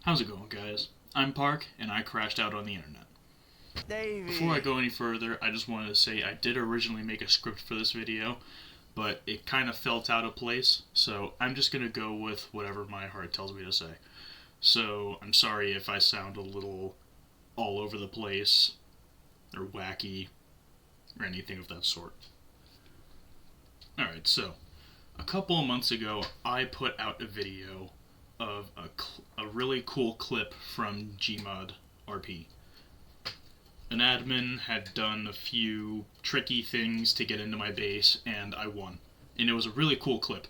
How's it going, guys? I'm Park, and I crashed out on the internet. Davey. Before I go any further, I just wanted to say I did originally make a script for this video, but it kind of felt out of place, so I'm just going to go with whatever my heart tells me to say. So, I'm sorry if I sound a little all over the place, or wacky, or anything of that sort. Alright, so, a couple of months ago, I put out a video of a really cool clip from Gmod RP. An admin had done a few tricky things to get into my base, and I won. And it was a really cool clip.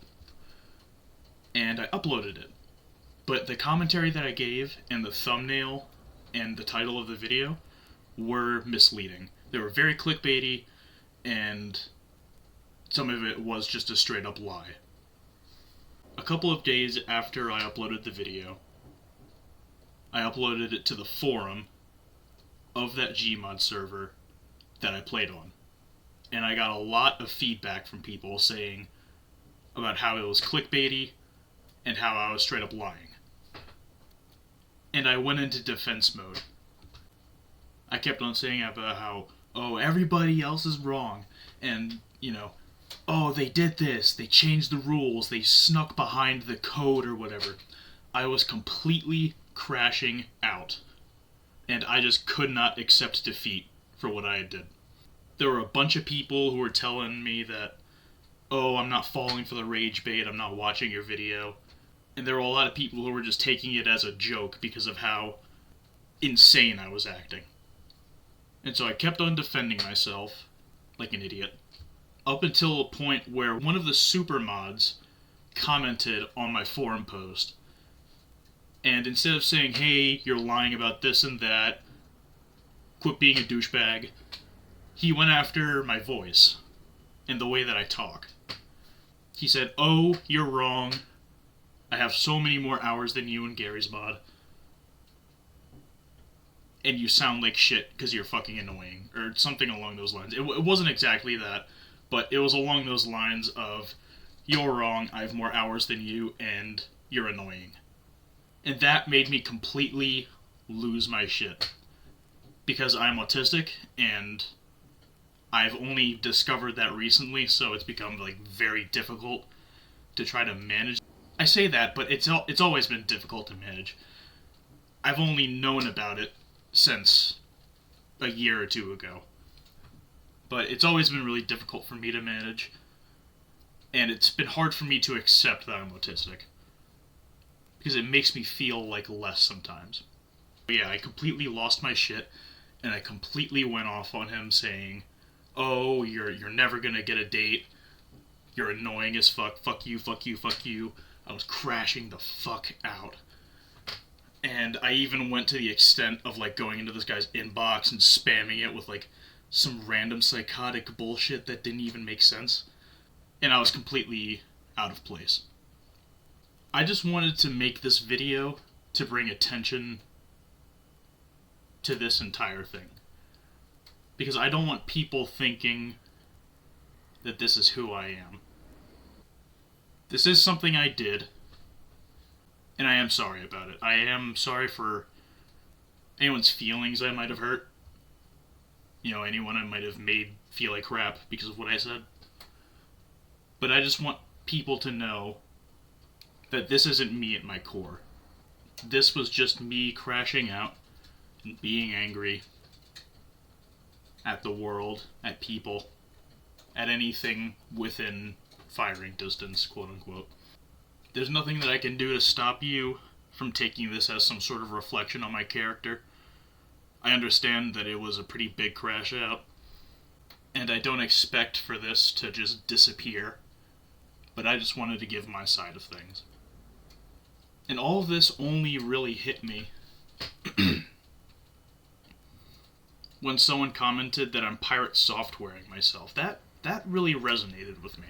And I uploaded it. But the commentary that I gave, and the thumbnail, and the title of the video were misleading. They were very clickbaity, and some of it was just a straight up lie. A couple of days after I uploaded the video, I uploaded it to the forum of that Gmod server that I played on. And I got a lot of feedback from people saying about how it was clickbaity and how I was straight up lying. And I went into defense mode. I kept on saying about how, oh, everybody else is wrong, and, oh, they did this, they changed the rules, they snuck behind the code or whatever. I was completely crashing out, and I just could not accept defeat for what I did. There were a bunch of people who were telling me that, oh, I'm not falling for the rage bait, I'm not watching your video. And there were a lot of people who were just taking it as a joke because of how insane I was acting. And so I kept on defending myself, like an idiot, up until a point where one of the super mods commented on my forum post. And instead of saying, hey, you're lying about this and that, quit being a douchebag, he went after my voice and the way that I talk. He said, oh, you're wrong. I have so many more hours than you and Gary's mod. And you sound like shit because you're fucking annoying. Or something along those lines. It wasn't exactly that, but it was along those lines of, you're wrong, I have more hours than you, and you're annoying. And that made me completely lose my shit. Because I'm autistic, and I've only discovered that recently, so it's become very difficult to try to manage. I say that, but it's always been difficult to manage. I've only known about it since a year or two ago. But it's always been really difficult for me to manage, and it's been hard for me to accept that I'm autistic. Because it makes me feel like less sometimes. But yeah, I completely lost my shit, and I completely went off on him saying, oh, you're never gonna get a date, you're annoying as fuck you, fuck you, fuck you. I was crashing the fuck out. And I even went to the extent of going into this guy's inbox and spamming it with some random psychotic bullshit that didn't even make sense. And I was completely out of place. I just wanted to make this video to bring attention to this entire thing. Because I don't want people thinking that this is who I am. This is something I did, and I am sorry about it. I am sorry for anyone's feelings I might have hurt. Anyone I might have made feel like crap because of what I said. But I just want people to know that this isn't me at my core. This was just me crashing out and being angry at the world, at people, at anything within firing distance, quote unquote. There's nothing that I can do to stop you from taking this as some sort of reflection on my character. I understand that it was a pretty big crash out, and I don't expect for this to just disappear, but I just wanted to give my side of things. And all of this only really hit me when someone commented that I'm pirate softwaring myself. That really resonated with me.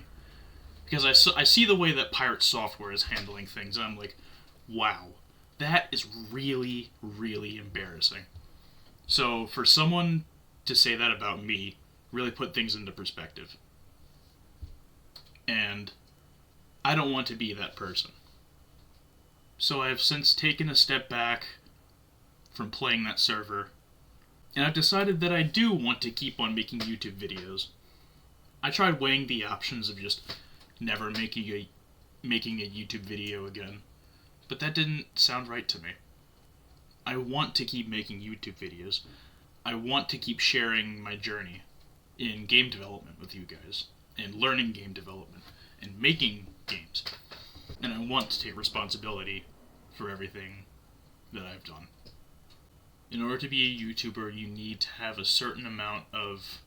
Because I see the way that Pirate Software is handling things, and I'm like, wow, that is really, really embarrassing. So for someone to say that about me really put things into perspective. And I don't want to be that person. So I have since taken a step back from playing that server, and I've decided that I do want to keep on making YouTube videos. I tried weighing the options of just never making a YouTube video again, but that didn't sound right to me. I want to keep making YouTube videos. I want to keep sharing my journey in game development with you guys, and learning game development, and making games. And I want to take responsibility for everything that I've done. In order to be a YouTuber, you need to have a certain amount of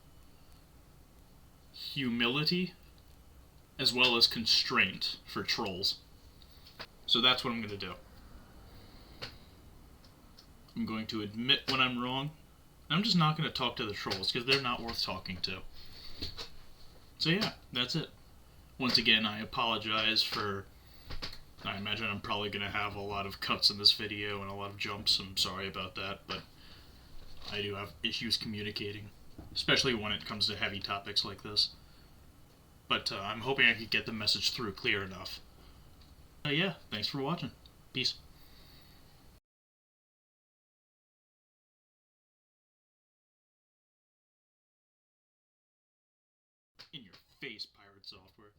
humility as well as constraint for trolls. So that's what I'm going to do. I'm going to admit when I'm wrong. I'm just not going to talk to the trolls because they're not worth talking to. So yeah, that's it. Once again, I apologize for... I imagine I'm probably going to have a lot of cuts in this video and a lot of jumps. I'm sorry about that, but I do have issues communicating, especially when it comes to heavy topics like this. But I'm hoping I can get the message through clear enough. Yeah, thanks for watching. Peace. In your face, pirate software.